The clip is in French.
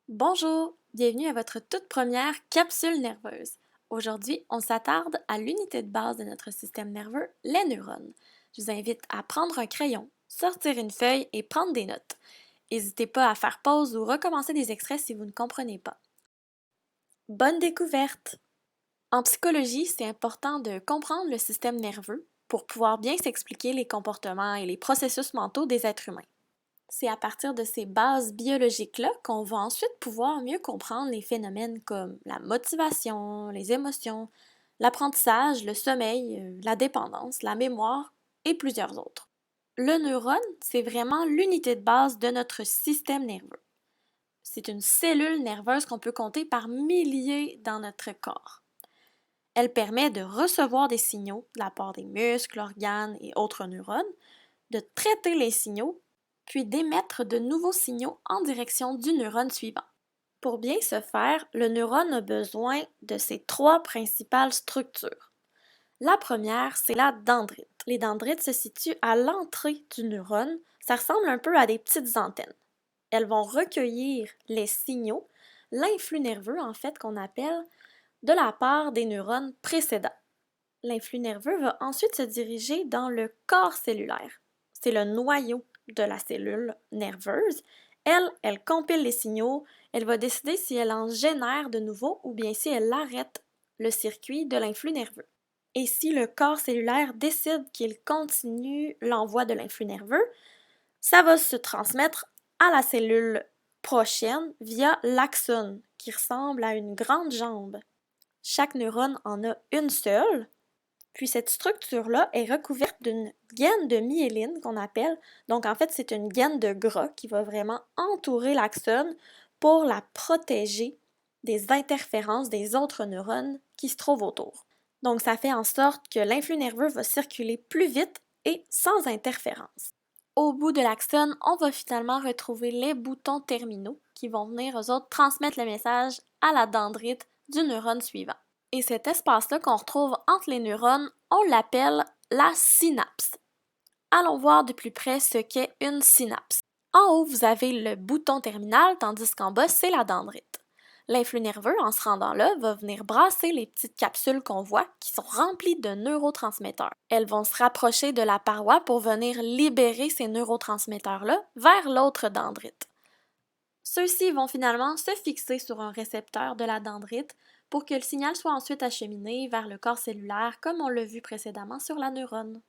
Bonjour, bienvenue à votre toute première capsule nerveuse. Aujourd'hui, on s'attarde à l'unité de base de notre système nerveux, les neurones. Je vous invite à prendre un crayon, sortir une feuille et prendre des notes. N'hésitez pas à faire pause ou recommencer des extraits si vous ne comprenez pas. Bonne découverte! En psychologie, c'est important de comprendre le système nerveux pour pouvoir bien s'expliquer les comportements et les processus mentaux des êtres humains. C'est à partir de ces bases biologiques-là qu'on va ensuite pouvoir mieux comprendre les phénomènes comme la motivation, les émotions, l'apprentissage, le sommeil, la dépendance, la mémoire et plusieurs autres. Le neurone, c'est vraiment l'unité de base de notre système nerveux. C'est une cellule nerveuse qu'on peut compter par milliers dans notre corps. Elle permet de recevoir des signaux de la part des muscles, organes et autres neurones, de traiter les signaux puis d'émettre de nouveaux signaux en direction du neurone suivant. Pour bien ce faire, le neurone a besoin de ces trois principales structures. La première, c'est la dendrite. Les dendrites se situent à l'entrée du neurone. Ça ressemble un peu à des petites antennes. Elles vont recueillir les signaux, l'influx nerveux en fait qu'on appelle, de la part des neurones précédents. L'influx nerveux va ensuite se diriger dans le corps cellulaire. C'est le noyau de la cellule nerveuse. Elle compile les signaux, elle va décider si elle en génère de nouveau ou bien si elle arrête le circuit de l'influx nerveux. Et si le corps cellulaire décide qu'il continue l'envoi de l'influx nerveux, ça va se transmettre à la cellule prochaine via l'axone, qui ressemble à une grande jambe. Chaque neurone en a une seule, puis cette structure-là est recouverte d'une gaine de myéline qu'on appelle. Donc en fait, c'est une gaine de gras qui va vraiment entourer l'axone pour la protéger des interférences des autres neurones qui se trouvent autour. Donc ça fait en sorte que l'influx nerveux va circuler plus vite et sans interférence. Au bout de l'axone, on va finalement retrouver les boutons terminaux qui vont venir eux autres transmettre le message à la dendrite du neurone suivant. Et cet espace-là qu'on retrouve entre les neurones, on l'appelle la synapse. Allons voir de plus près ce qu'est une synapse. En haut, vous avez le bouton terminal, tandis qu'en bas, c'est la dendrite. L'influx nerveux, en se rendant là, va venir brasser les petites capsules qu'on voit qui sont remplies de neurotransmetteurs. Elles vont se rapprocher de la paroi pour venir libérer ces neurotransmetteurs-là vers l'autre dendrite. Ceux-ci vont finalement se fixer sur un récepteur de la dendrite pour que le signal soit ensuite acheminé vers le corps cellulaire comme on l'a vu précédemment sur la neurone.